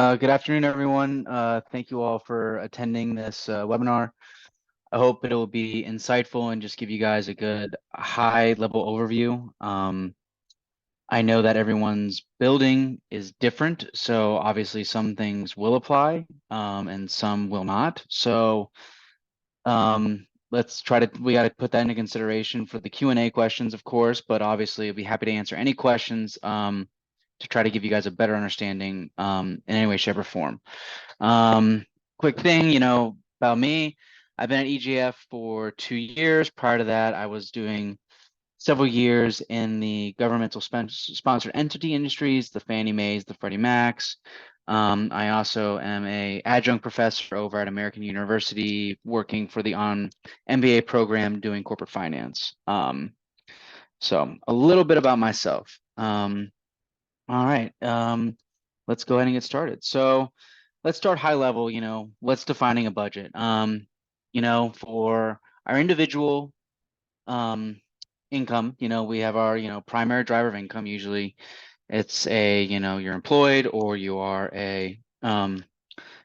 Good afternoon, everyone. Thank you all for attending this webinar. I hope it will be insightful and just give you guys a good high-level overview. I know that everyone's building is different, so obviously some things will apply and some will not. So let's try to, we got to put that into consideration for the Q&A questions, of course, but obviously I'll be happy to answer any questions to try to give you guys a better understanding in any way, shape, or form. Quick thing, about me, I've been at EGF for 2 years. Prior to that, I was doing several years in the governmental sponsored entity industries, the Fannie Mae's, the Freddie Mac's. I also am a adjunct professor over at American University, working for the MBA program doing corporate finance. So a little bit about myself. All right, let's go ahead and get started. So let's start high level, what's defining a budget? For our individual income, we have our, primary driver of income. Usually it's you're employed or you are you run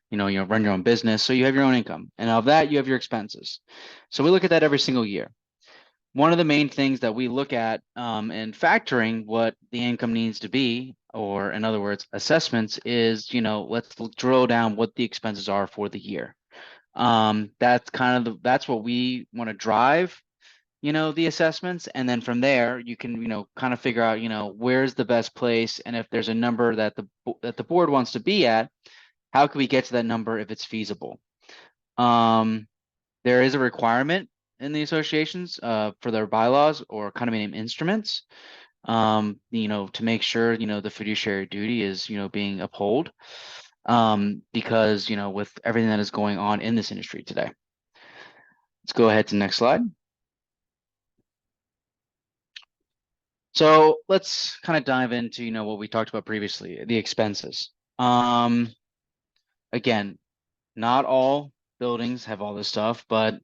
your own business. So you have your own income, and of that you have your expenses. So we look at that every single year. One of the main things that we look at in factoring what the income needs to be, or in other words, assessments, is, let's drill down what the expenses are for the year. That's kind of that's what we want to drive, the assessments. And then from there, you can, kind of figure out, where's the best place. And if there's a number that the board wants to be at, how can we get to that number if it's feasible? There is a requirement in the associations for their bylaws or condominium instruments, to make sure, the fiduciary duty is, being upheld, because, with everything that is going on in this industry today. Let's go ahead to the next slide. So let's kind of dive into, what we talked about previously, the expenses. Again, not all buildings have all this stuff, but,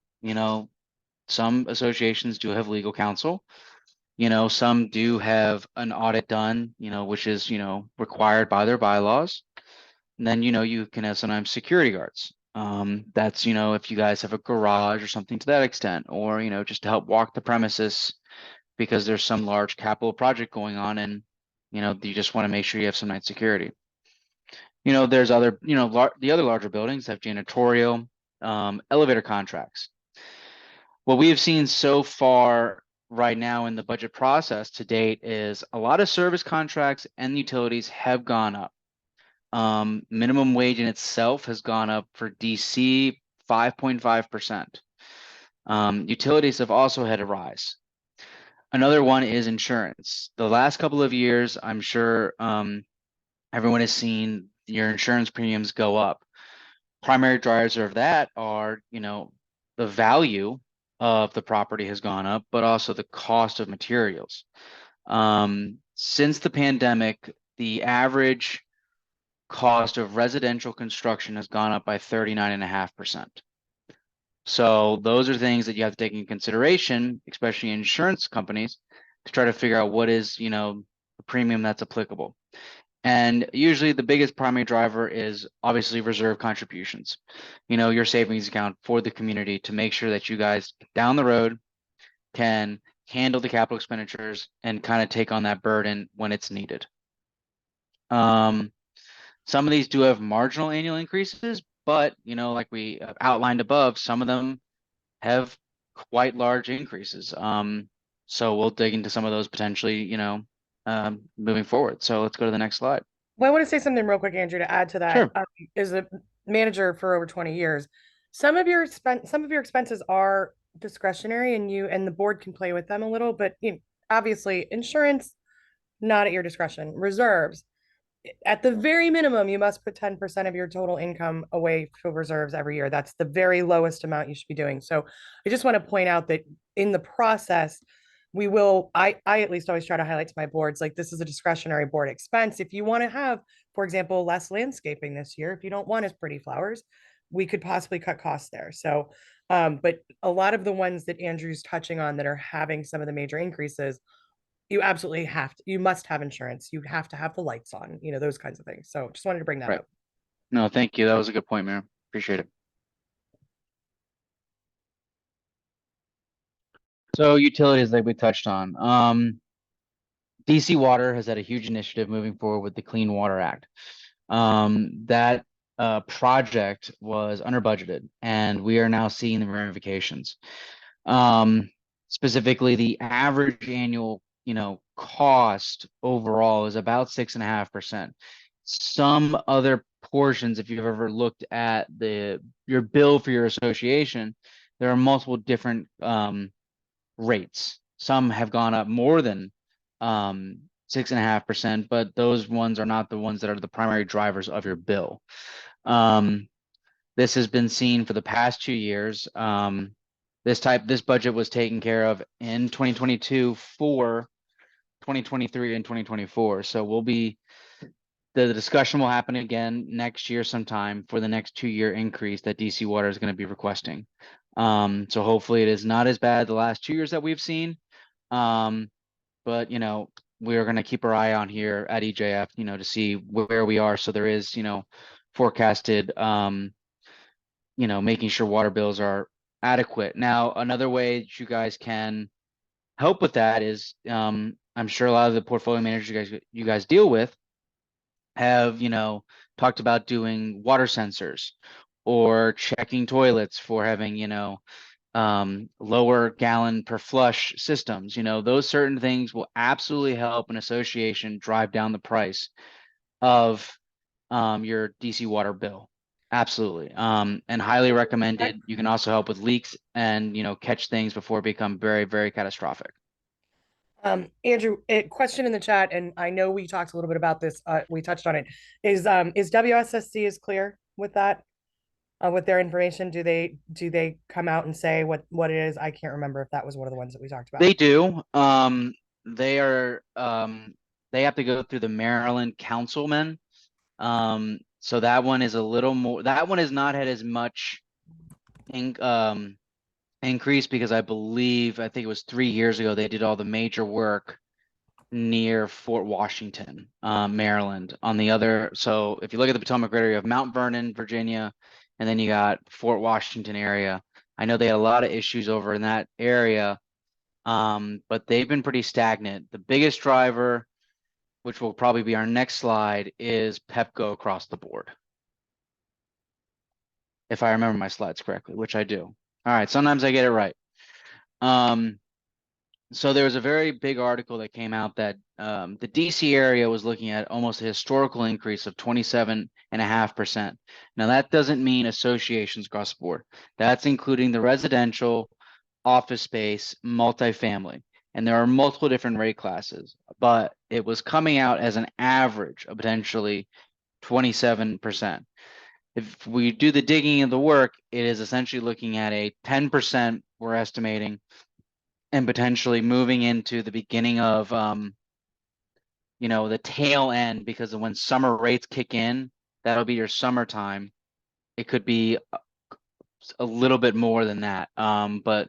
some associations do have legal counsel. Some do have an audit done, which is, required by their bylaws. And then, you can have sometimes security guards. That's, if you guys have a garage or something to that extent, or, just to help walk the premises because there's some large capital project going on, and, you just want to make sure you have some night security. There's other, the other larger buildings have janitorial, elevator contracts. What we have seen so far right now in the budget process to date is a lot of service contracts and utilities have gone up. Minimum wage in itself has gone up for DC 5.5%. Utilities have also had a rise. Another one is insurance. The last couple of years, I'm sure everyone has seen your insurance premiums go up. Primary drivers of that are, the value of the property has gone up, but also the cost of materials. Since the pandemic, the average cost of residential construction has gone up by 39.5%. So those are things that you have to take into consideration, especially insurance companies, to try to figure out what is, the premium that's applicable. And usually the biggest primary driver is obviously reserve contributions, your savings account for the community, to make sure that you guys down the road can handle the capital expenditures and kind of take on that burden when it's needed. Some of these do have marginal annual increases, but, like we outlined above, some of them have quite large increases. So we'll dig into some of those potentially, moving forward. So let's go to the next slide. Well, I want to say something real quick, Andrew, to add to that. Sure. As a manager for over 20 years, some of your expenses are discretionary, and you and the board can play with them a little. But obviously, insurance, not at your discretion. Reserves, at the very minimum, you must put 10% of your total income away for reserves every year. That's the very lowest amount you should be doing. So I just want to point out that in the process, we will, I at least always try to highlight to my boards, like, this is a discretionary board expense. If you want to have, for example, less landscaping this year, if you don't want as pretty flowers, we could possibly cut costs there. So, but a lot of the ones that Andrew's touching on that are having some of the major increases, you absolutely have to, you must have insurance. You have to have the lights on, those kinds of things. So just wanted to bring that Right. up. No, thank you. That was a good point, Mayor. Appreciate it. So utilities like we touched on. DC Water has had a huge initiative moving forward with the Clean Water Act. That project was under budgeted, and we are now seeing the ramifications. Um, Specifically, the average annual, cost overall is about 6.5%. Some other portions, if you've ever looked at your bill for your association, there are multiple different rates. Some have gone up more than 6.5%, but those ones are not the ones that are the primary drivers of your bill. This has been seen for the past 2 years. This budget was taken care of in 2022 for 2023 and 2024. So the discussion will happen again next year sometime for the next 2-year increase that DC Water is going to be requesting. So hopefully it is not as bad the last 2 years that we've seen. But we're going to keep our eye on here at EJF, to see where we are. So there is, forecasted, making sure water bills are adequate. Now, another way that you guys can help with that is, I'm sure a lot of the portfolio managers you guys deal with have, talked about doing water sensors or checking toilets for having, lower gallon per flush systems. Those certain things will absolutely help an association drive down the price of your DC water bill. Absolutely. And highly recommended. You can also help with leaks and, catch things before it become very, very catastrophic. Andrew, a question in the chat, and I know we talked a little bit about this. We touched on it. Is WSSC is clear with that? With their information, do they come out and say what it is? I can't remember if that was one of the ones that we talked about. They do. They are they have to go through the Maryland councilmen. So that one is a little more. That one has not had as much increase because I think it was 3 years ago they did all the major work near Fort Washington, Maryland. So if you look at the Potomac River, you have Mount Vernon, Virginia, and then you got Fort Washington area. I know they had a lot of issues over in that area, but they've been pretty stagnant. The biggest driver, which will probably be our next slide, is Pepco across the board. If I remember my slides correctly, which I do. All right, sometimes I get it right. So there was a very big article that came out that the DC area was looking at almost a historical increase of 27.5%. Now that doesn't mean associations across the board. That's including the residential, office space, multifamily. And there are multiple different rate classes, but it was coming out as an average of potentially 27%. If we do the digging of the work, it is essentially looking at a 10% we're estimating, and potentially moving into the beginning of the tail end, because of when summer rates kick in, that'll be your summertime. It could be a little bit more than that. But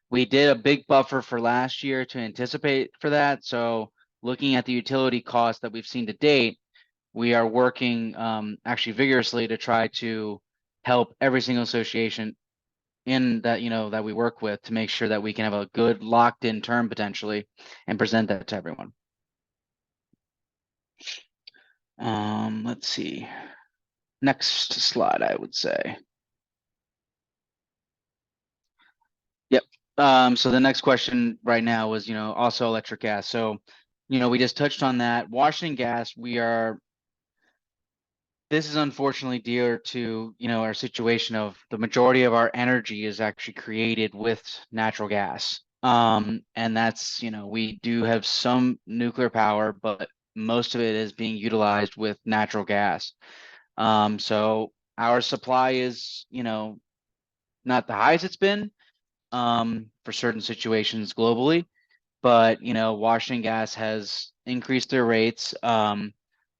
we did a big buffer for last year to anticipate for that. So looking at the utility costs that we've seen to date, we are working actually vigorously to try to help every single association in that, that we work with, to make sure that we can have a good locked in term potentially and present that to everyone. Let's see. Next slide, I would say. Yep. So the next question right now was, also electric gas. So, we just touched on that. Washington Gas, this is unfortunately due to, our situation of the majority of our energy is actually created with natural gas. And that's, we do have some nuclear power, but most of it is being utilized with natural gas. So our supply is, not the highest it's been, for certain situations globally, but, Washington Gas has increased their rates.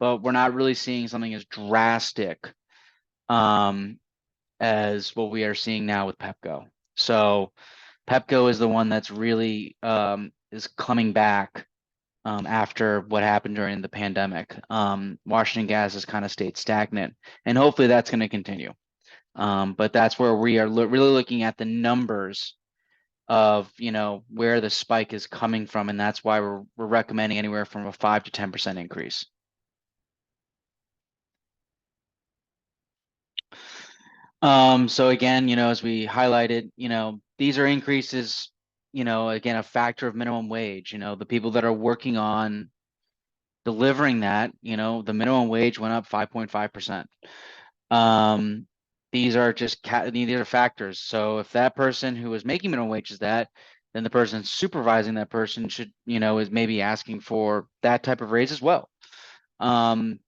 But we're not really seeing something as drastic as what we are seeing now with Pepco. So Pepco is the one that's really is coming back after what happened during the pandemic. Washington Gas has kind of stayed stagnant, and hopefully that's going to continue. But that's where we are really looking at the numbers of, where the spike is coming from, and that's why we're recommending anywhere from a 5 to 10% increase. So again, as we highlighted, these are increases, again, a factor of minimum wage. The people that are working on delivering that, the minimum wage went up 5.5%. These are just these are factors. So if that person who is making minimum wage is that, then the person supervising that person should, is maybe asking for that type of raise as well.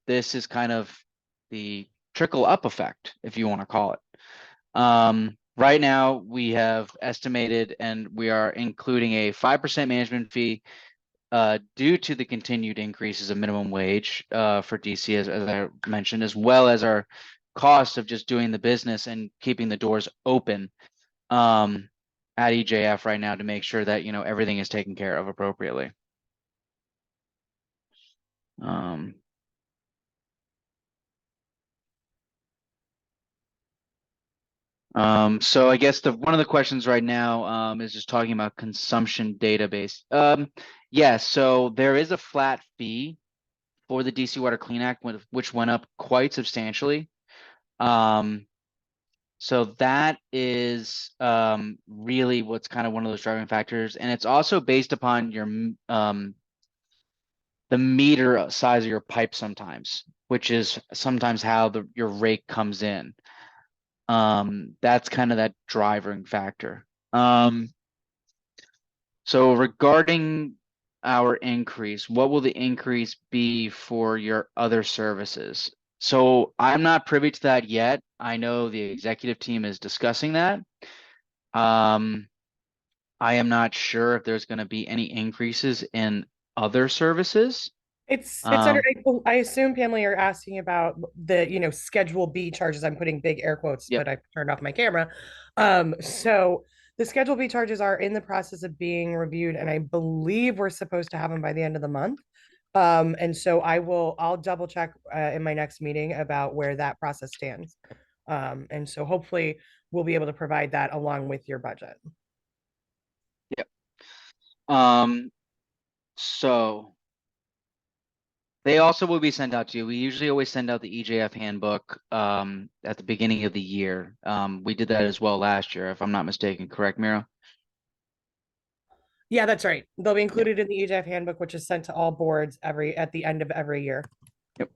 This is kind of the trickle up effect, if you want to call it. Right now we have estimated, and we are including a 5% management fee due to the continued increases of minimum wage for DC, as I mentioned, as well as our cost of just doing the business and keeping the doors open at EJF right now to make sure that, everything is taken care of appropriately. So I guess one of the questions right now is just talking about consumption database. Yes, so there is a flat fee for the DC Water Clean Act, which went up quite substantially. So that is really what's kind of one of those driving factors, and it's also based upon your the meter size of your pipe sometimes, which is sometimes how your rate comes in. That's kind of that driving factor. So regarding our increase, what will the increase be for your other services? So I'm not privy to that yet. I know the executive team is discussing that. I am not sure if there's going to be any increases in other services. It's under, I assume, Pamela, you're asking about the, Schedule B charges. I'm putting big air quotes, Yep. but I turned off my camera. So the Schedule B charges are in the process of being reviewed, and I believe we're supposed to have them by the end of the month. And so I'll double check in my next meeting about where that process stands. And so hopefully we'll be able to provide that along with your budget. Yep. So they also will be sent out to you. We usually always send out the EJF handbook at the beginning of the year. We did that as well last year, if I'm not mistaken. Correct, Mira? Yeah, that's right. They'll be included in the EJF handbook, which is sent to all boards at the end of every year. Yep.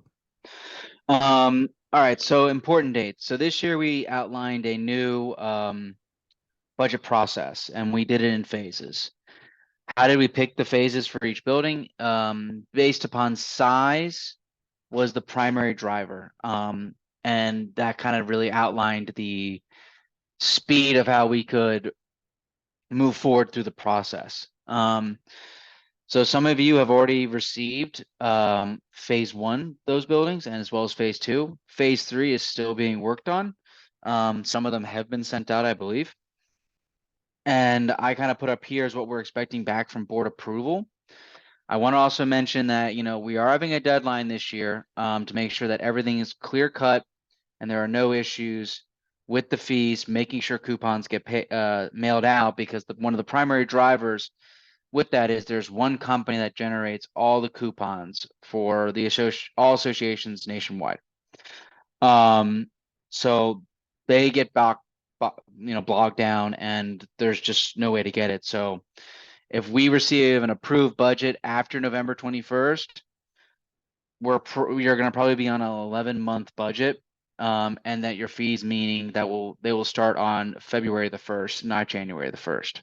All right, so important dates. So this year we outlined a new budget process, and we did it in phases. How did we pick the phases for each building? Based upon size was the primary driver. And that kind of really outlined the speed of how we could move forward through the process. So some of you have already received phase one, those buildings, and as well as phase two. Phase three is still being worked on. Some of them have been sent out, I believe. And I kind of put up here is what we're expecting back from board approval. I want to also mention that, we are having a deadline this year to make sure that everything is clear cut and there are no issues with the fees, making sure coupons get mailed out, because one of the primary drivers with that is there's one company that generates all the coupons for the all associations nationwide. So they get bogged down, and there's just no way to get it. So if we receive an approved budget after November 21st, you're going to probably be on an 11-month budget, and that your fees, meaning that they will start on February the 1st, not January the 1st.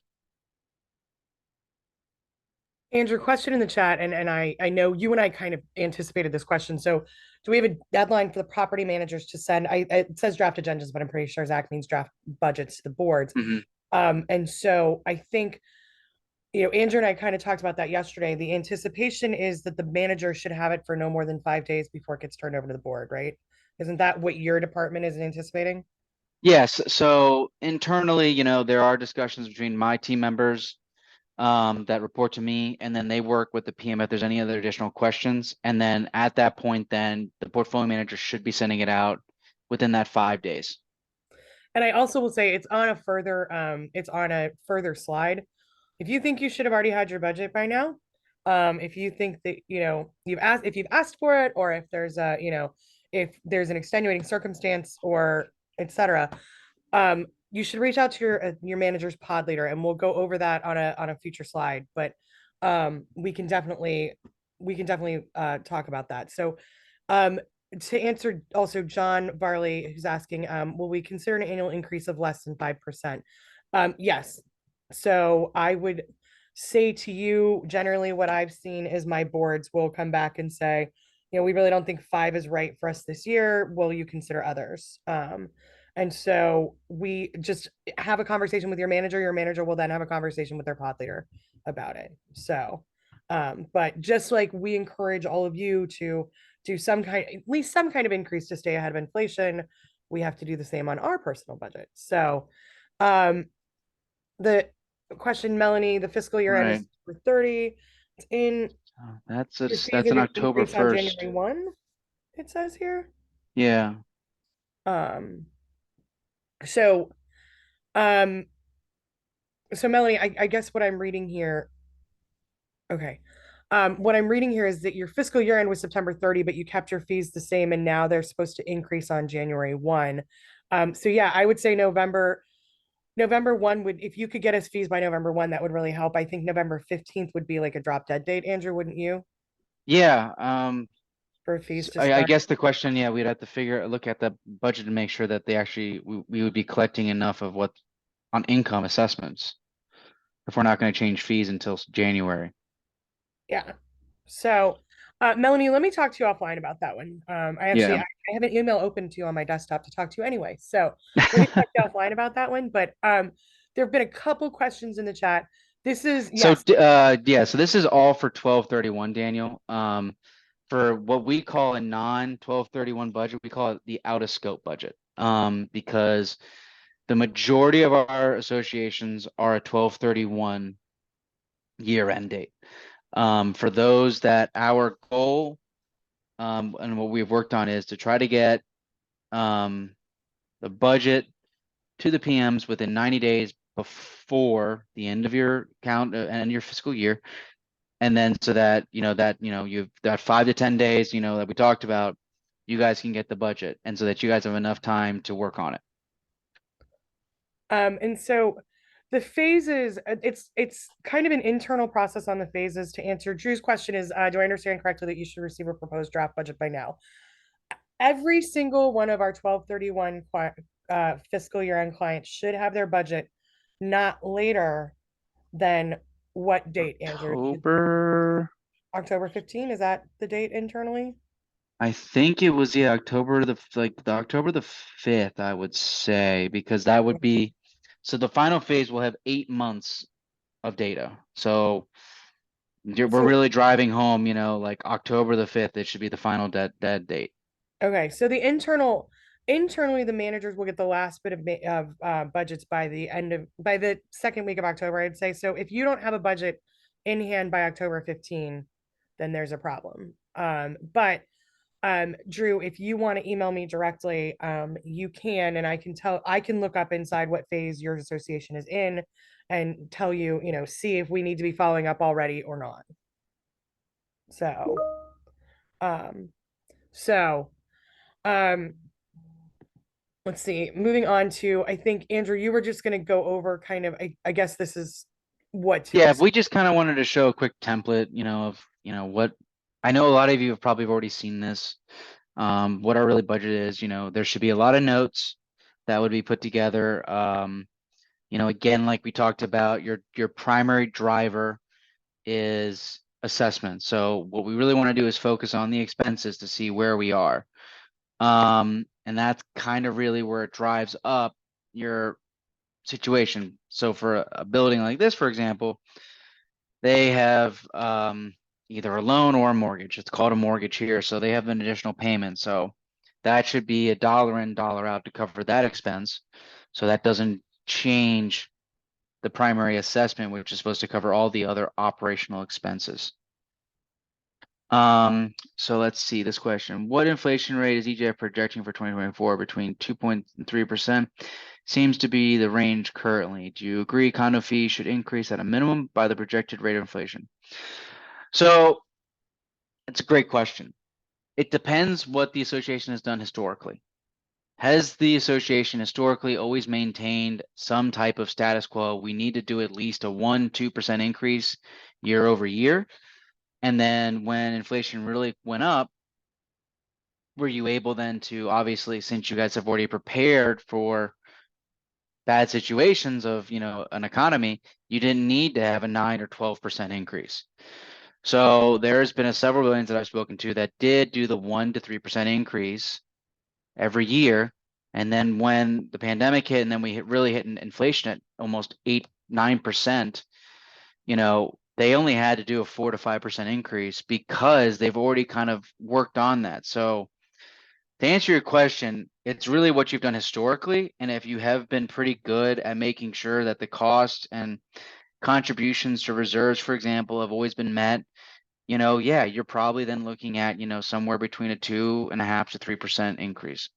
Andrew, question in the chat, and I know you and I kind of anticipated this question. So, do we have a deadline for the property managers to send? It says draft agendas, but I'm pretty sure Zach means draft budgets to the boards. And so I think, Andrew and I kind of talked about that yesterday. The anticipation is that the manager should have it for no more than 5 days before it gets turned over to the board, right? Isn't that what your department is anticipating? Yes. So internally, there are discussions between my team members that report to me, and then they work with the PM if there's any other additional questions. And then at that point, then the portfolio manager should be sending it out within that 5 days. And I also will say it's on a further slide. If you think you should have already had your budget by now, if you think that, if you've asked for it, or if there's if there's an extenuating circumstance or etc., you should reach out to your manager's pod leader, and we'll go over that on a future slide. But we can definitely talk about that. So, to answer also John Varley, who's asking, will we consider an annual increase of less than 5%? Yes. So I would say to you, generally, what I've seen is my boards will come back and say, we really don't think 5 is right for us this year. Will you consider others? And so we just have a conversation with your manager. Your manager will then have a conversation with their pod leader about it. So, but just like we encourage all of you to do at least some kind of increase to stay ahead of inflation, we have to do the same on our personal budget. So, the question, Melanie, the fiscal year end Right. is for 30. It's in your fees That's are an going to October increase on 1st. January 1, it says here. Yeah. Um, so, um, so Melanie, I guess what I'm reading here, okay. What I'm reading here is that your fiscal year end was September 30, but you kept your fees the same, and now they're supposed to increase on January 1. So yeah, I would say November 1 would, if you could get us fees by November 1, that would really help. I think November 15th would be like a drop dead date, Andrew, wouldn't you? Yeah. For fees to I start. guess the question, yeah, we'd have to look at the budget and make sure that we would be collecting enough of what on income assessments if we're not going to change fees until January. Yeah. So, Melanie, let me talk to you offline about that one. Yeah. I have an email open to you on my desktop to talk to you anyway. So let me talk to you offline about that one. But there have been a couple questions in the chat. This is, So, yes. yeah, so this is all for 12/31, Daniel. For what we call a non-12/31 budget, we call it the out of scope budget. Because the majority of our associations are a 12/31 year end date. For those that our goal, and what we've worked on is to try to get, the budget to the PMs within 90 days before the end of your end of your fiscal year. And then so that, you've got 5 to 10 days, that we talked about, you guys can get the budget. And so that you guys have enough time to work on it. And so the phases, it's kind of an internal process on the phases. To answer Drew's question is, do I understand correctly that you should receive a proposed draft budget by now? Every single one of our 12/31 fiscal year end clients should have their budget not later than what date, Andrew? October, October 15, is that the date internally? I think it was, yeah, the October the 5th, I would say, because that would be, so the final phase will have 8 months of data. So we're So, really driving home, like October the 5th, it should be the final dead date. okay, so internally, the managers will get the last bit of budgets by the second week of October, I'd say. So if you don't have a budget in hand by October 15, then there's a problem. But Drew, if you want to email me directly, you can, and I can look up inside what phase your association is in and tell you, see if we need to be following up already or not. So, um, so, um, let's see, moving on to, I think, Andrew, you were just going to go over kind of, I guess this is what to Yeah, expect. we just kind of wanted to show a quick template, of, what I know a lot of you have probably already seen this. What our really budget is, there should be a lot of notes that would be put together. Again, like we talked about, your primary driver is assessment. So what we really want to do is focus on the expenses to see where we are. And that's kind of really where it drives up your situation. So for a building like this, for example, they have either a loan or a mortgage. It's called a mortgage here. So they have an additional payment. So that should be $1 in, $1 out to cover that expense. So that doesn't change the primary assessment, which is supposed to cover all the other operational expenses. So let's see this question. What inflation rate is EJF projecting for 2024 between 2.3%? Seems to be the range currently. Do you agree condo fees should increase at a minimum by the projected rate of inflation? So it's a great question. It depends what the association has done historically. Has the association historically always maintained some type of status quo? We need to do at least a 1-2% increase year over year. And then when inflation really went up, were you able then to, obviously, since you guys have already prepared for bad situations of, an economy, you didn't need to have a 9 or 12% increase. So there's been several buildings that I've spoken to that did do the 1 to 3% increase every year. And then when the pandemic hit and then we really hit an inflation at almost 8-9%, they only had to do a 4 to 5% increase because they've already kind of worked on that. So to answer your question, it's really what you've done historically. And if you have been pretty good at making sure that the cost and contributions to reserves, for example, have always been met, yeah, you're probably then looking at, somewhere between a 2.5 to 3% increase.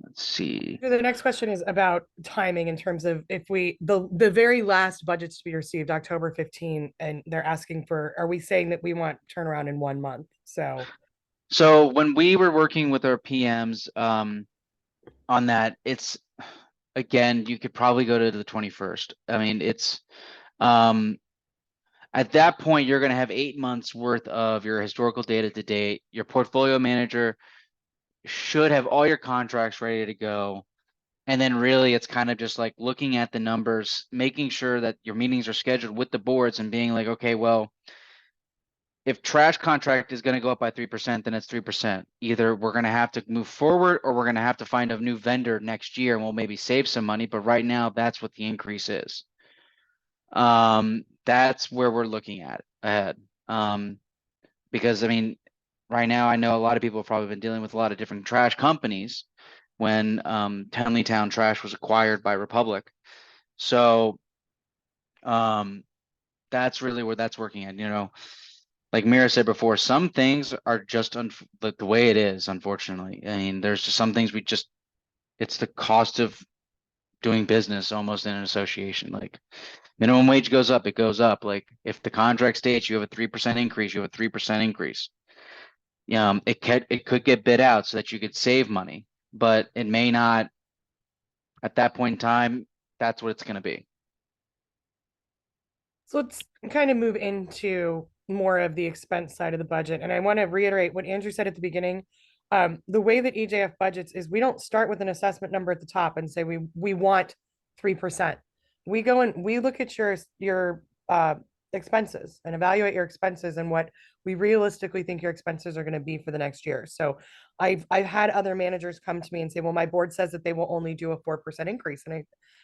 Let's see. The next question is about timing in terms of if the very last budgets to be received, October 15, and they're asking for, are we saying that we want turnaround in 1 month? So when we were working with our PMs on that, it's, again, you could probably go to the 21st. I mean, it's at that point, you're going to have 8 months worth of your historical data to date. Your portfolio manager should have all your contracts ready to go. And then really it's kind of just like looking at the numbers, making sure that your meetings are scheduled with the boards and being like, okay, well, if trash contract is going to go up by 3%, then it's 3%. Either we're going to have to move forward or we're going to have to find a new vendor next year and we'll maybe save some money. But right now, that's what the increase is. That's where we're looking at ahead. Because I mean, right now, I know a lot of people have probably been dealing with a lot of different trash companies when Townleytown Trash was acquired by Republic. So that's really where that's working at. Like Mira said before, some things are just the way it is, unfortunately. I mean, there's just some things it's the cost of doing business almost in an association. Like minimum wage goes up, it goes up. Like if the contract states you have a 3% increase, you have a 3% increase. It could get bid out so that you could save money, but it may not. At that point in time, that's what it's going to be. So let's kind of move into more of the expense side of the budget. And I want to reiterate what Andrew said at the beginning. The way that EJF budgets is we don't start with an assessment number at the top and say we want 3%. We go and we look at your expenses and evaluate your expenses and what we realistically think your expenses are going to be for the next year. So I've had other managers come to me and say, well, my board says that they will only do a 4% increase.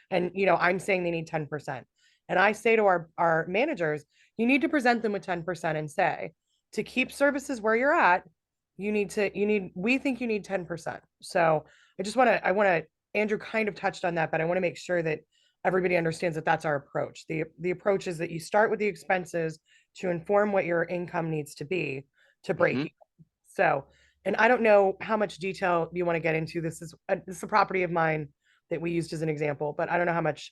And I'm saying they need 10%. And I say to our managers, you need to present them with 10% and say, to keep services where you're at, we think you need 10%. So I want to, Andrew kind of touched on that, but I want to make sure that everybody understands that that's our approach. The approach is that you start with the expenses to inform what your income needs to be to break even. So, and I don't know how much detail you want to get into. This is a property of mine that we used as an example, but I don't know how much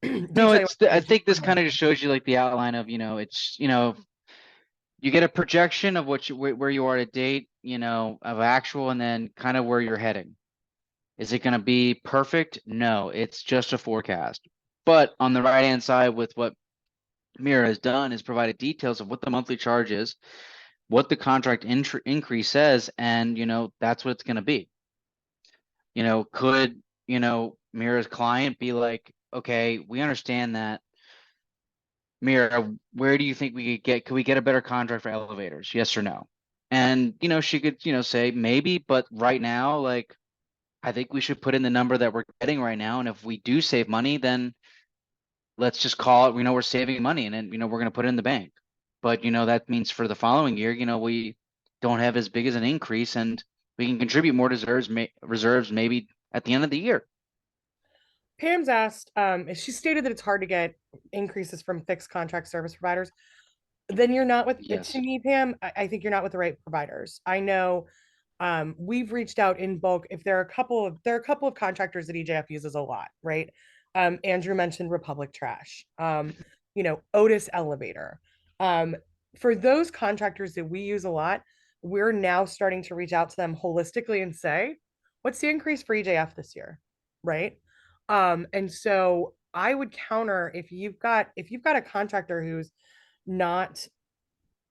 No, I think this kind of just shows you like the outline of, it's, you get a projection of where you are to date, of actual, and then kind of where you're heading. Is it going to be perfect? No, it's just a forecast. But on the right-hand side with what Mira has done is provided details of what the monthly charge is, what the contract increase says, and, that's what it's going to be. Could, Mira's client be like, okay, we understand that. Mira, where do you think could we get a better contract for elevators? Yes or no? And, she could, say maybe, but right now, like, I think we should put in the number that we're getting right now. And if we do save money, then let's just call it, we know we're saving money and then, we're going to put it in the bank. But, that means for the following year, we don't have as big as an increase and we can contribute more to reserves maybe at the end of the year. Pam's asked, she stated that it's hard to get increases from fixed contract service providers. Then you're not with, to Yes. me, Pam, I think you're not with the right providers. I know we've reached out in bulk. If there are a couple of contractors that EJF uses a lot, right? Andrew mentioned Republic Trash, Otis Elevator. Um, for those contractors that we use a lot, we're now starting to reach out to them holistically and say, what's the increase for EJF this year? Right. And so I would counter, if you've got a contractor not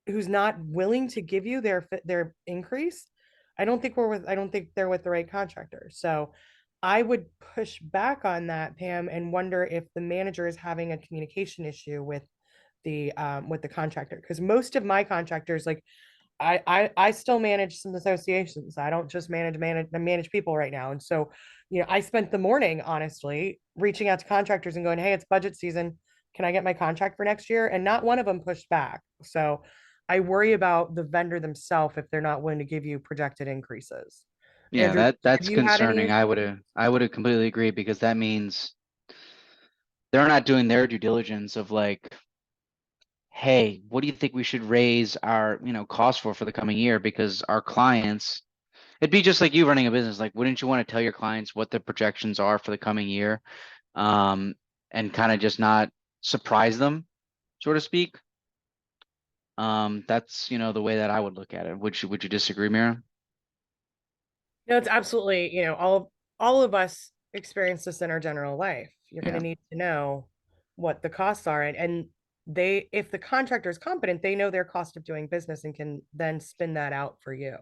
who's not willing to give you their increase, I don't think they're with the right contractor. So I would push back on that, Pam, and wonder if the manager is having a communication issue with the contractor. Because most of my contractors, like I still manage some associations. I don't just manage people right now. And so, I spent the morning honestly reaching out to contractors and going, "Hey, it's budget season. Can I get my contract for next year?" And not one of them pushed back. So I worry about the vendor themselves if they're not willing to give you projected increases. Yeah, Andrew, have that's you had any concerning. issues? I would have completely agree because that means they're not doing their due diligence of like, hey, what do you think we should raise our, cost for the coming year? Because our clients, it'd be just like you running a business. Like, wouldn't you want to tell your clients what the projections are for the coming year? And kind of just not surprise them, so to speak. That's, the way that I would look at it. Would you disagree, Mira? No, it's absolutely, all of us experience this in our general life. You're going to Yeah, need to know what the costs are, and they, if the contractor is competent, they know their cost of doing business and can then spin that out for you.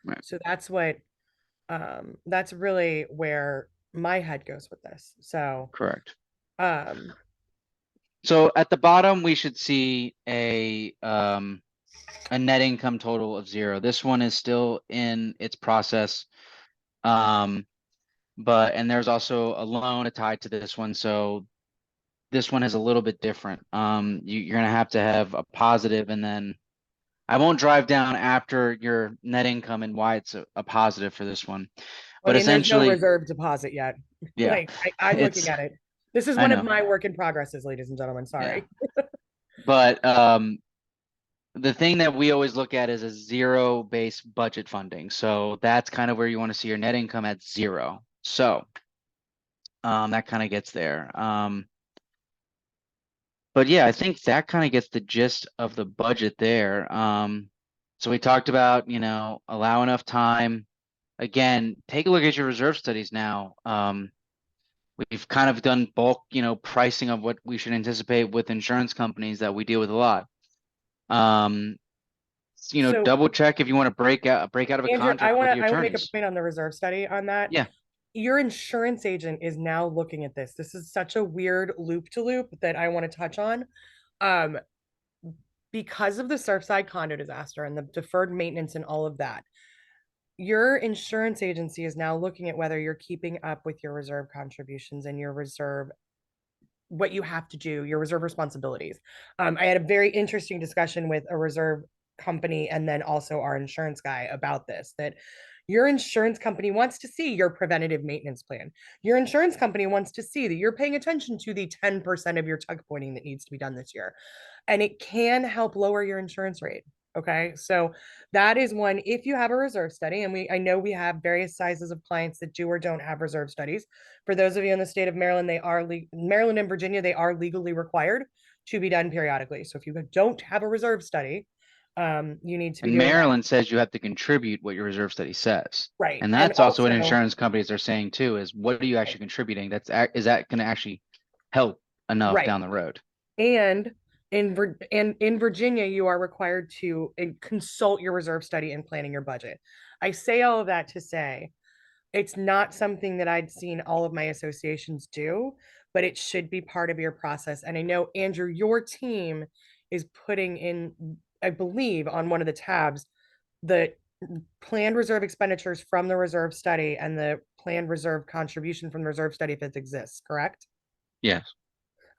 right, So that's really where my head goes with this. So, correct. um, So at the bottom, we should see a net income total of 0. This one is still in its process. And there's also a loan tied to this one. So this one is a little bit different. You're gonna have to have a positive, and then I won't drive down after your net income and why it's a positive for this one. I But mean, there's no essentially, reserve deposit yet. yeah, Like I'm looking it's at it. This is I one of know, my work in progresses, ladies and gentlemen. yeah. Sorry. But the thing that we always look at is a zero-based budget funding. So that's kind of where you want to see your net income at 0. So that kind of gets there. But yeah, I think that kind of gets the gist of the budget there. So we talked about, allow enough time. Again, take a look at your reserve studies now. We've kind of done bulk, pricing of what we should anticipate with insurance companies that we deal with a lot. Um, So double check if you want to break out of a Andrew, I contract want with to your I want to make a attorneys. point on the reserve study on that. Yeah, Your insurance agent is now looking at this. This is such a weird loop to loop that I want to touch on. Um, because of the Surfside condo disaster and the deferred maintenance and all of that, your insurance agency is now looking at whether you're keeping up with your reserve contributions and your reserve, what you have to do, your reserve responsibilities. I had a very interesting discussion with a reserve company and then also our insurance guy about this, that your insurance company wants to see your preventative maintenance plan. Your insurance company wants to see that you're paying attention to the 10% of your tuck pointing that needs to be done this year. And it can help lower your insurance rate. Okay. So that is one, if you have a reserve study, and I know we have various sizes of clients that do or don't have reserve studies. For those of you in the state of Maryland, Maryland and Virginia, they are legally required to be done periodically. So if you don't have a reserve study, you need to be and doing that. Maryland says you have to contribute what your reserve study says. Right. And And that's also what also, insurance companies are saying too, is what are you actually contributing? Is that going to actually help enough right. down the road? And in Virginia, you are required to consult your reserve study in planning your budget. I say all of that to say it's not something that I'd seen all of my associations do, but it should be part of your process. And I know, Andrew, your team is putting in, I believe, on one of the tabs, the planned reserve expenditures from the reserve study and the planned reserve contribution from the reserve study if it exists, correct? Yes.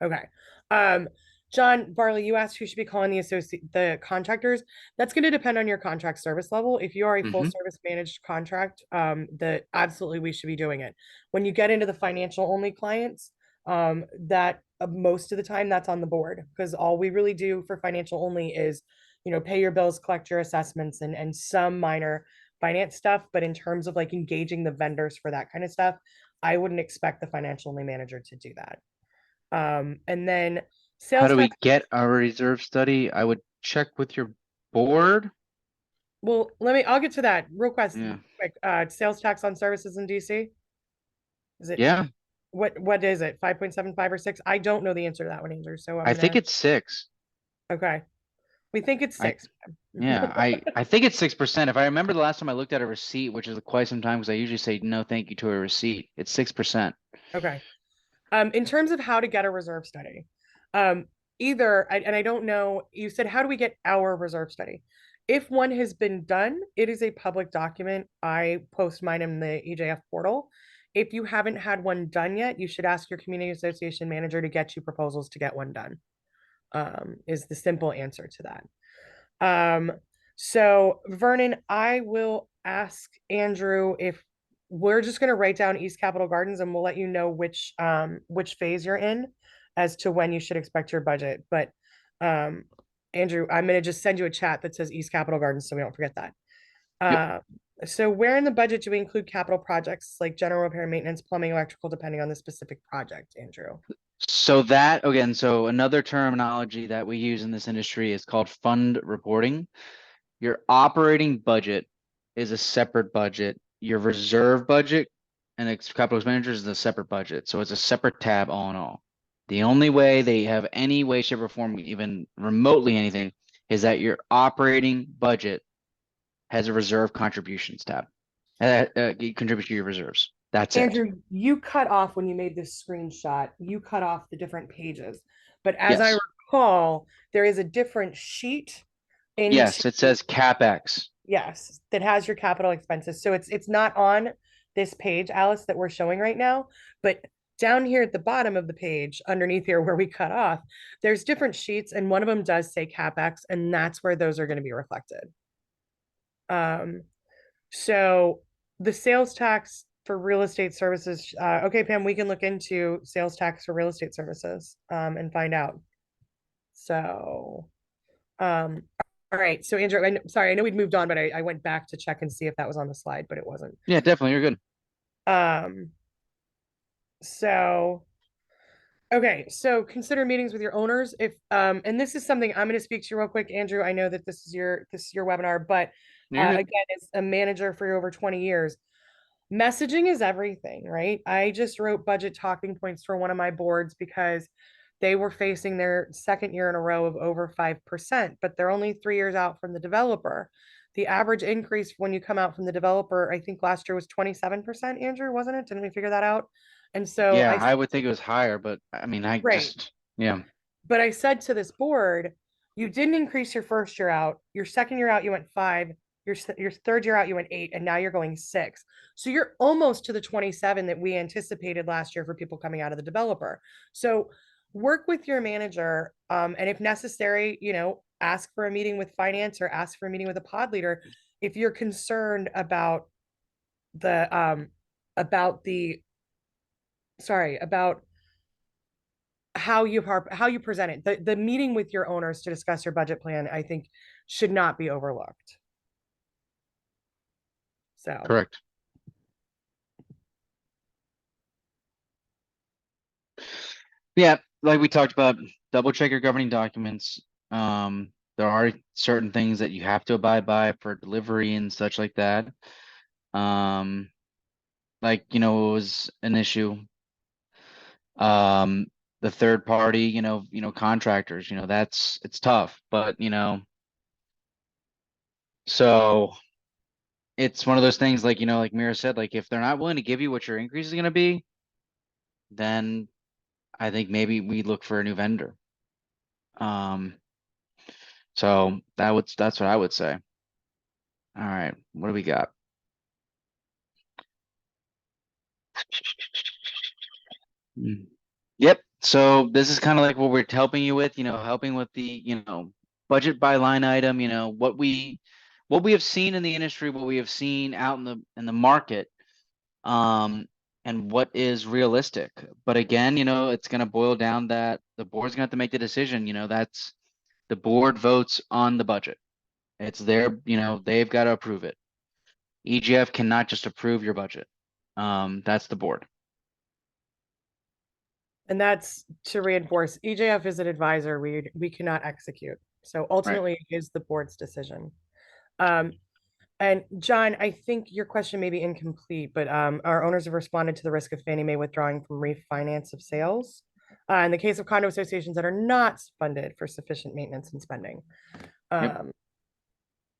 Okay. Um, John Barley, you asked who should be calling the contractors. That's going to depend on your contract service level. If you are a full Hmm. service managed contract, that absolutely we should be doing it. When you get into the financial only clients, that most of the time that's on the board, because all we really do for financial only is, pay your bills, collect your assessments, and some minor finance stuff. But in terms of like engaging the vendors for that kind of stuff, I wouldn't expect the financial only manager to do that. And then How sales do we tax. get a reserve study? I would check with your board. Well, I'll get to that real Yeah. quick. Sales tax on services in DC. Is it, Yeah, what is it? 5.75 or 6? I don't know the answer to that one, Andrew. So I'm I think gonna, it's 6. okay. We think it's I 6. Yeah, I think it's 6%. If I remember the last time I looked at a receipt, which is quite some time, because I usually say no thank you to a receipt. It's 6%. Okay. In terms of how to get a reserve study, um, and I don't know, you said, how do we get our reserve study? If one has been done, it is a public document. I post mine in the EJF portal. If you haven't had one done yet, you should ask your community association manager to get you proposals to get one done. Is the simple answer to that. So Vernon, I will ask Andrew if we're just going to write down East Capitol Gardens, and we'll let you know which phase you're in as to when you should expect your budget. But um, Andrew, I'm going to just send you a chat that says East Capitol Gardens so we don't forget that. Yep. Uh, so where in the budget do we include capital projects like general repair, maintenance, plumbing, electrical, depending on the specific project, Andrew? So that again, so another terminology that we use in this industry is called fund reporting. Your operating budget is a separate budget. Your reserve budget and capital expenditures is a separate budget. So it's a separate tab all in all. The only way they have any way, shape, or form, even remotely anything, is that your operating budget has a reserve contributions tab. You contribute to your reserves. That's it. Andrew, you cut off when you made this screenshot, you cut off the different pages. But as I Yes. recall, there is a different sheet into, Yes, it says CapEx. yes, that has your capital expenses. So it's not on this page, Alice, that we're showing right now, but down here at the bottom of the page, underneath here where we cut off, there's different sheets, and one of them does say CapEx, and that's where those are going to be reflected. Um, so the sales tax for real estate services, okay, Pam, we can look into sales tax for real estate services, and find out. So, um, all right. So Andrew, sorry, I know we'd moved on, but I went back to check and see if that was on the slide, but it wasn't. Yeah, definitely. You're good. Um, so okay, so consider meetings with your owners if and this is something I'm going to speak to you real quick, Andrew. I know that this is your webinar, but You're good. again, as a manager for over 20 years, messaging is everything, right? I just wrote budget talking points for one of my boards because they were facing their second year in a row of over 5%, but they're only 3 years out from the developer. The average increase when you come out from the developer, I think last year was 27%, Andrew, wasn't it? Didn't we figure that out? And so Yeah, I would think it was higher, but I mean, I right. just, yeah, But I said to this board, you didn't increase your first year out. Your second year out, you went 5. Your third year out, you went 8, and now you're going 6. So you're almost to the 27 that we anticipated last year for people coming out of the developer. So work with your manager, and if necessary, ask for a meeting with finance or ask for a meeting with a pod leader if you're concerned the about the sorry about how you present it. The meeting with your owners to discuss your budget plan, I think, should not be overlooked. So correct. Yeah, like we talked about, double check your governing documents. There are certain things that you have to abide by for delivery and such like that. Um, like, it was an issue. Um, the third party, contractors, it's tough, but so it's one of those things like, like Mira said, like if they're not willing to give you what your increase is going to be, then I think maybe we look for a new vendor. Um, so that's what I would say. All right, what do we got? Mm. Yep, So this is kind of like what we're helping you with, helping with the, budget by line item, what we have seen in the industry, what we have seen out in the market, um, and what is realistic. But again, it's going to boil down that the board's going to have to make the decision. That's the board votes on the budget. It's their, they've got to approve it. EGF cannot just approve your budget. That's the board. And that's to reinforce EJF is an advisor. We cannot execute. So Right. ultimately it is the board's decision. Um, and John, I think your question may be incomplete, but our owners have responded to the risk of Fannie Mae withdrawing from refinance of sales. In the case of condo associations that are not funded for sufficient maintenance and spending. Yep. Um,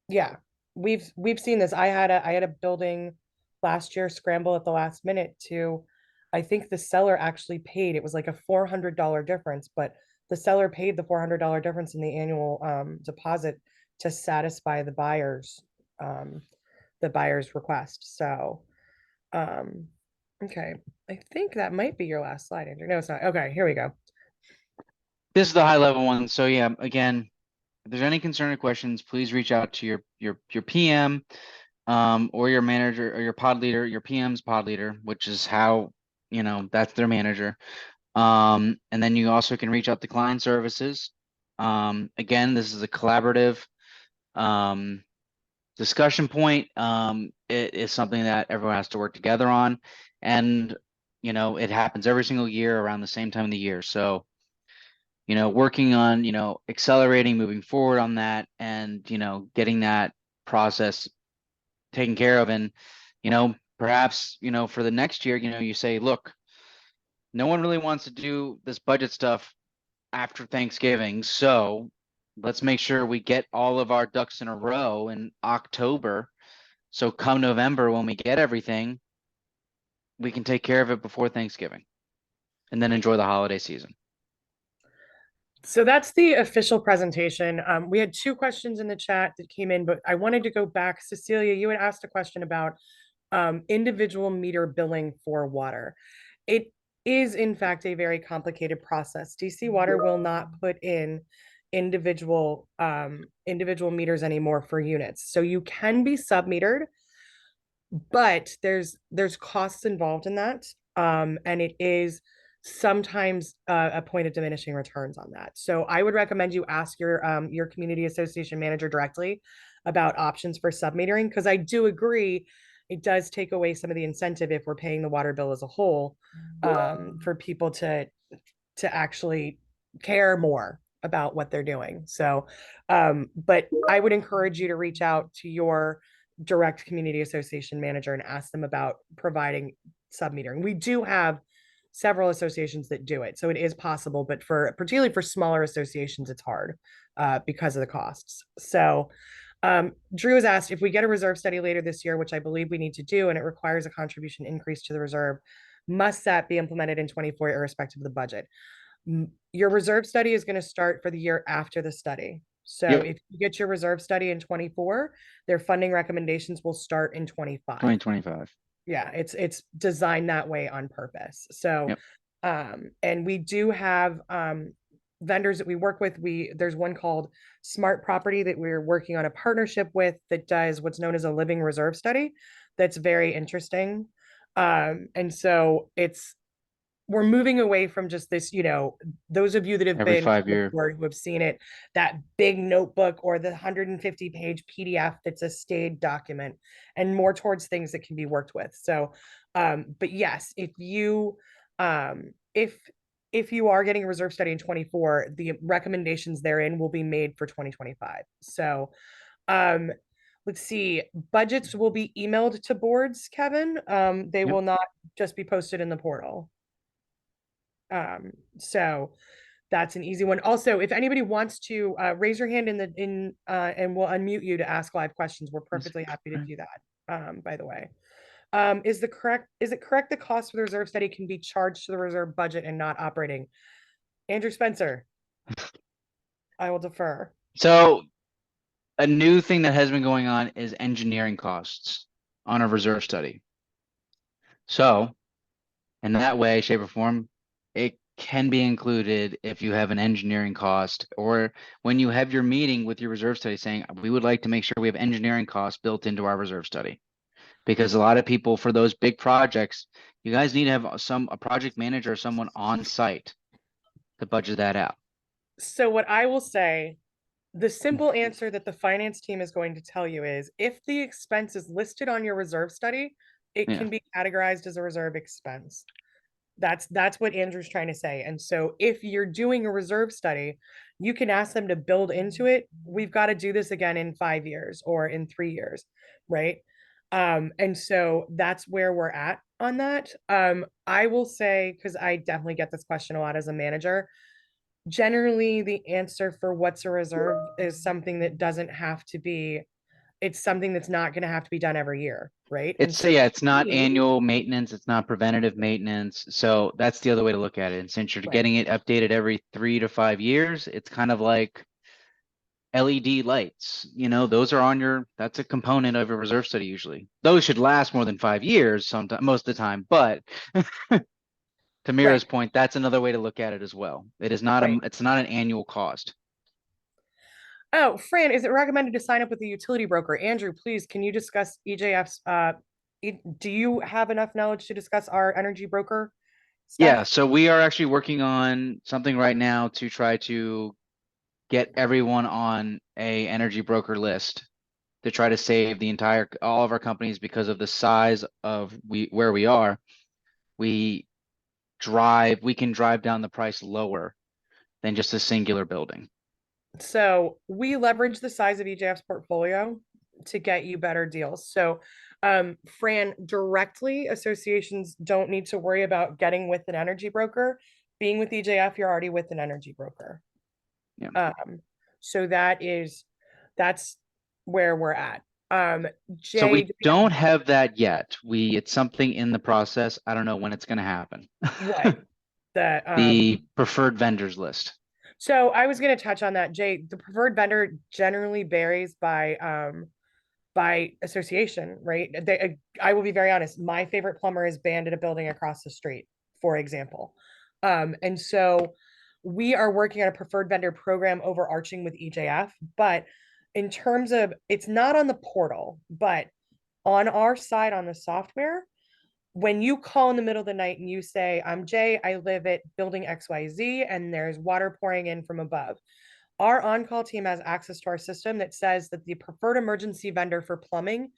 yeah, we've seen this. I had a building last year scramble at the last minute to, I think the seller actually paid. It was like a $400 difference, but the seller paid the $400 difference in the annual deposit to satisfy um, the buyer's request. So, um, okay, I think that might be your last slide, Andrew. No, it's not. Okay, here we go. This is the high level one. So yeah, again, if there's any concern or questions, please reach out to your PM, or your manager or your pod leader, your PM's pod leader, which is how, that's their manager. And then you also can reach out to client services. Again, this is a collaborative um, discussion point. It is something that everyone has to work together on, and it happens every single year around the same time of the year. So, working on, accelerating, moving forward on that, and getting that process taken care of, and perhaps for the next year, you say, look, no one really wants to do this budget stuff after Thanksgiving. So let's make sure we get all of our ducks in a row in October. So come November, when we get everything, we can take care of it before Thanksgiving and then enjoy the holiday season. So that's the official presentation. We had two questions in the chat that came in, but I wanted to go back. Cecilia, you had asked a question about individual meter billing for water. It is, in fact, a very complicated process. DC Water will not put in individual meters anymore for units. So you can be sub-metered, but there's costs involved in that. And it is sometimes a point of diminishing returns on that. So I would recommend you ask your community association manager directly about options for sub-metering, because I do agree it does take away some of the incentive if we're paying the water bill as a whole, for people to actually care more about what they're doing. So, but I would encourage you to reach out to your direct community association manager and ask them about providing sub-metering. We do have several associations that do it, so it is possible, but particularly for smaller associations, it's hard because of the costs. So Drew has asked if we get a reserve study later this year, which I believe we need to do, and it requires a contribution increase to the reserve, must that be implemented in 24 irrespective of the budget? Your reserve study is going to start for the year after the study. So Yep. if you get your reserve study in 24, their funding recommendations will start in 25. 2025. Yeah, it's designed that way on purpose. So Yep. and we do have vendors that we work with. There's one called Smart Property that we're working on a partnership with that does what's known as a living reserve study. That's very interesting. And so we're moving away from just this, those of you that have Every been on the 5 year. board who have seen it, that big notebook or the 150-page PDF that's a stayed document, and more towards things that can be worked with. So, but yes, um, if if you are getting a reserve study in 24, the recommendations therein will be made for 2025. So, um, let's see, budgets will be emailed to boards, Kevin. They Yep. will not just be posted in the portal. So that's an easy one. Also, if anybody wants to raise your hand and we'll unmute you to ask live questions, we're perfectly happy to do that. By the way, is it correct the cost for the reserve study can be charged to the reserve budget and not operating? Andrew Spencer, I will defer. So a new thing that has been going on is engineering costs on a reserve study. So in that way, shape, or form, it can be included if you have an engineering cost, or when you have your meeting with your reserve study saying, we would like to make sure we have engineering costs built into our reserve study. Because a lot of people for those big projects, you guys need to have a project manager or someone on site to budget that out. So what I will say, the simple answer that the finance team is going to tell you is if the expense is listed on your reserve study, it Yeah. can be categorized as a reserve expense. That's what Andrew's trying to say. And so if you're doing a reserve study, you can ask them to build into it. We've got to do this again in 5 years or in 3 years, right? And so that's where we're at on that. I will say, because I definitely get this question a lot as a manager, generally the answer for what's a reserve is something that doesn't have to be, it's something that's not going to have to be done every year, right? And It's so yeah, it's not annual maintenance, it's not preventative maintenance. So that's the other way to look at it. And since you're right, getting it updated every 3 to 5 years, it's kind of like LED lights. Those are that's a component of a reserve study usually. Those should last more than 5 years sometimes, most of the time, but to right, Mira's point, that's another way to look at it as well. right. It's not an annual cost. Oh, Fran, is it recommended to sign up with a utility broker? Andrew, please, can you discuss EJF's, do you have enough knowledge to discuss our energy broker Yeah, stuff? so we are actually working on something right now to try to get everyone on a energy broker list to try to save all of our companies because of the size of where we are. We we can drive down the price lower than just a singular building. So we leverage the size of EJF's portfolio to get you better deals. So, Fran, directly, associations don't need to worry about getting with an energy broker. Being with EJF, you're already with an energy broker. Yeah. So that's where we're at. So Jay, we don't have that yet. It's something in the process. I don't know when it's going to happen. what the The preferred vendors list. So I was going to touch on that, Jay. The preferred vendor generally varies by association, right? I will be very honest. My favorite plumber is banned at a building across the street, for example. And so we are working on a preferred vendor program overarching with EJF, but in terms of it's not on the portal, but on our side on the software, when you call in the middle of the night and you say, I'm Jay, I live at building XYZ, and there's water pouring in from above, our on-call team has access to our system that says that the preferred emergency vendor for plumbing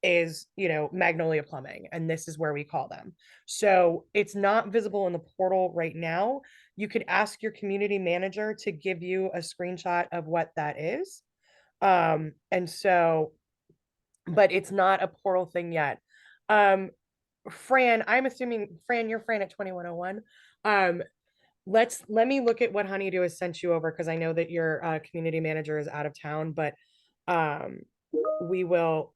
is, Magnolia Plumbing, and this is where we call them. So it's not visible in the portal right now. You could ask your community manager to give you a screenshot of what that is. And so, but it's not a portal thing yet. Um, Fran, I'm assuming Fran, you're Fran at 2101. Um, let me look at what Honeydew has sent you over because I know that your community manager is out of town, but um we will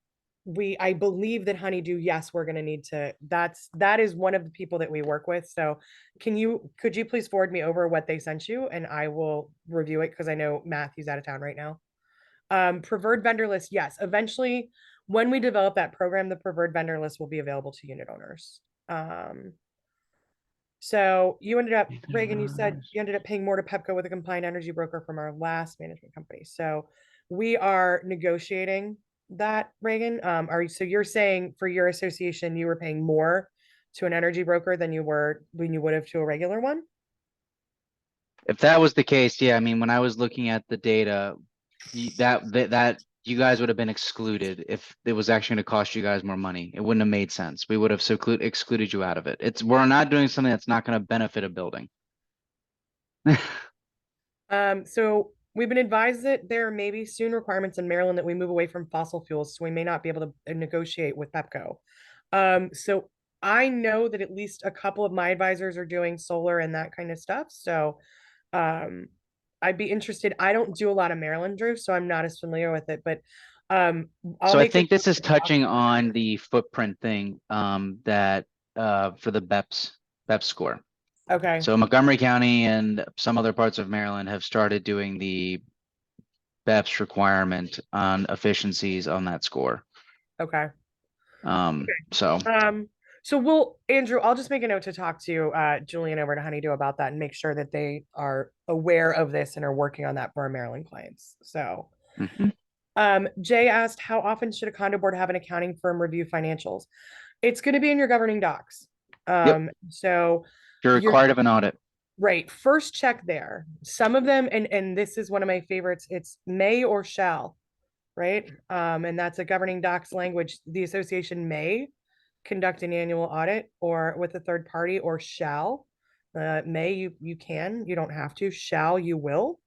I believe that Honeydew, yes, we're gonna need to, that is one of the people that we work with. So could you please forward me over what they sent you and I will review it because I know Matthew's out of town right now. Preferred vendor list, yes. Eventually, when we develop that program, the preferred vendor list will be available to unit owners. So you ended up, Reagan, you said you ended up paying more to Pepco with a combined energy broker from our last management company. So we are negotiating that, Reagan. So you're saying for your association, you were paying more to an energy broker than you would have to a regular one? If that was the case, yeah, I mean, when I was looking at the data, that you guys would have been excluded if it was actually going to cost you guys more money. It wouldn't have made sense. We would have excluded you out of it. We're not doing something that's not going to benefit a building. So we've been advised that there may be soon requirements in Maryland that we move away from fossil fuels, so we may not be able to negotiate with Pepco. So I know that at least a couple of my advisors are doing solar and that kind of stuff. So um, I'd be interested. I don't do a lot of Maryland, Drew, so I'm not as familiar with it, but I'll So I make a think this is to talk touching to them. on the footprint thing that for the BEPS score. Okay. So Montgomery County and some other parts of Maryland have started doing the BEPS requirement on efficiencies on that score. Okay. So Um, So we'll, Andrew, I'll just make a note to talk to Julian over at Honeydew about that and make sure that they are aware of this and are working on that for our Maryland clients. So Mhm. Jay asked, how often should a condo board have an accounting firm review financials? It's going to be in your governing docs. Yep, So you're you're required of an audit. right. First check there. Some of them, and this is one of my favorites, it's may or shall, right? And that's a governing docs language. The association may conduct an annual audit or with a third party, or shall. May, you can, you don't have to. Shall, you will.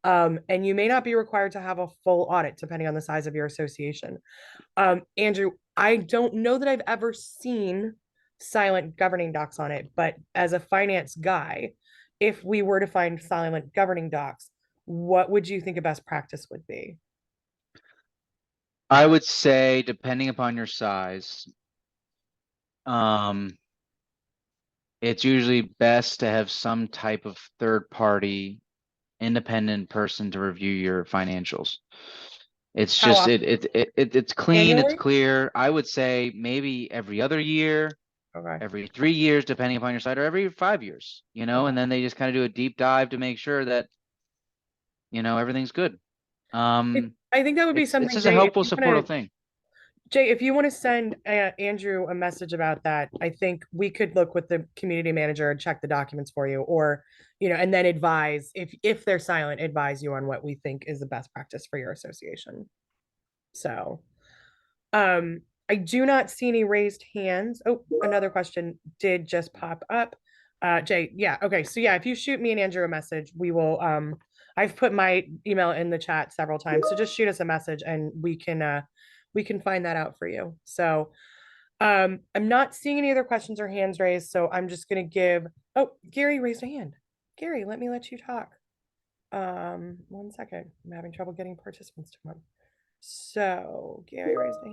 And you may not be required to have a full audit depending on the size of your association. Andrew, I don't know that I've ever seen silent governing docs on it, but as a finance guy, if we were to find silent governing docs, what would you think a best practice would be? I would say, depending upon your size, um, it's usually best to have some type of third party independent person to review your financials. It's How just often? it's clean, it's Annually? clear. I would say maybe every other year, Okay. every 3 years, depending upon your site, or every 5 years, Okay. and then they just kind of do a deep dive to make sure that, everything's good. I think that would be It's something, just a Jay, if helpful, you want supportive to, thing. Jay, if you want to send Andrew a message about that, I think we could look with the community manager and check the documents for you, or, and then advise if they're silent, advise you on what we think is the best practice for your association. So, I do not see any raised hands. Oh, another question did just pop up. Jay, yeah, okay. So yeah, if you shoot me and Andrew a message, we will I've put my email in the chat several times. So just shoot us a message and we can find that out for you. So I'm not seeing any other questions or hands raised. So I'm just gonna give, oh, Gary raised a hand. Gary, let me let you talk. 1 second. I'm having trouble getting participants to come up. So Gary raised a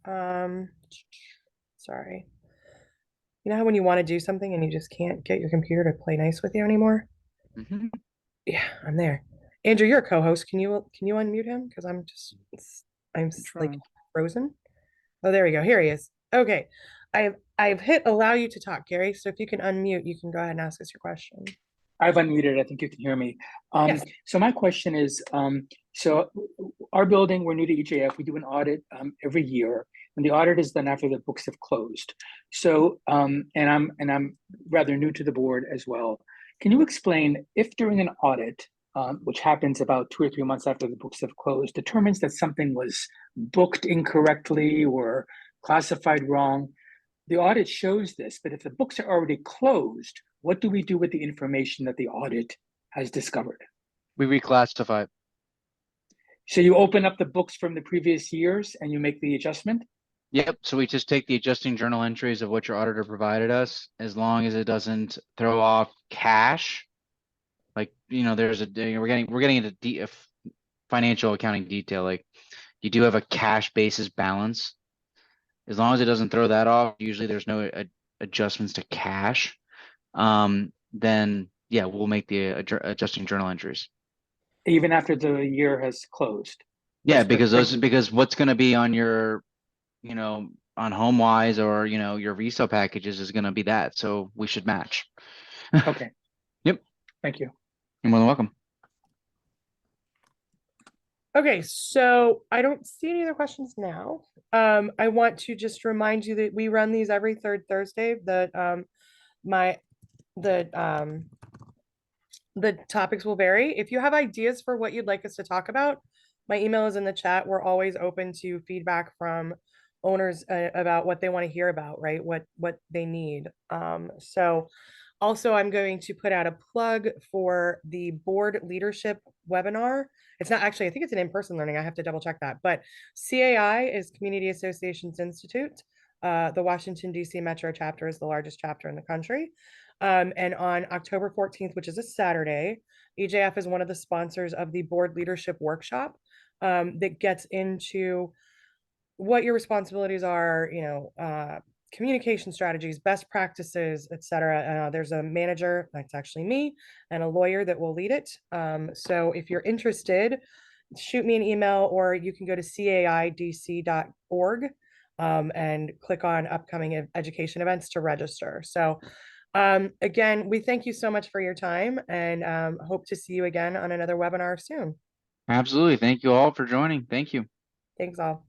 hand. Sorry. You know how when you want to do something and you just can't get your computer to play nice with you anymore? Mhm. Yeah, I'm there. Andrew, you're a co-host. Can you unmute him? Because I'm like Trying. frozen. Oh, there we go. Here he is. Okay. I've hit allow you to talk, Gary. So if you can unmute, you can go ahead and ask us your question. I've unmuted. I think you can hear me. Yes. So my question is, so our building, we're new to EJF. We do an audit every year, and the audit is done after the books have closed. So, and I'm rather new to the board as well. Can you explain if during an audit, which happens about 2 or 3 months after the books have closed, determines that something was booked incorrectly or classified wrong? The audit shows this, but if the books are already closed, what do we do with the information that the audit has discovered? We reclassify it. So you open up the books from the previous years and you make the adjustment? Yep, so we just take the adjusting journal entries of what your auditor provided us, as long as it doesn't throw off cash. Like, there's we're getting into financial accounting detail. Like, you do have a cash basis balance. As long as it doesn't throw that off, usually there's no adjustments to cash. Then yeah, we'll make the adjusting journal entries. Even after the year has closed? Yeah, That's perfect. Thank you. because what's going to be on your, on HomeWise or, your resale packages is going to be that. So we should match. Okay. Yep. Thank you. You're more than welcome. Okay, so I don't see any other questions now. I want to just remind you that we run these every third Thursday. My the the topics will vary. If you have ideas for what you'd like us to talk about, my email is in the chat. We're always open to feedback from owners about what they want to hear about, right? What they need. So also I'm going to put out a plug for the board leadership webinar. It's not actually, I think it's an in-person learning. I have to double check that. But CAI is Community Associations Institute. The Washington, D.C. Metro chapter is the largest chapter in the country. And on October 14th, which is a Saturday, EJF is one of the sponsors of the board leadership workshop that gets into what your responsibilities are, communication strategies, best practices, etc. There's a manager, that's actually me, and a lawyer that will lead it. So if you're interested, shoot me an email or you can go to caidc.org and click on upcoming education events to register. So again, we thank you so much for your time and hope to see you again on another webinar soon. Absolutely. Thank you all for joining. Thank you. Thanks all.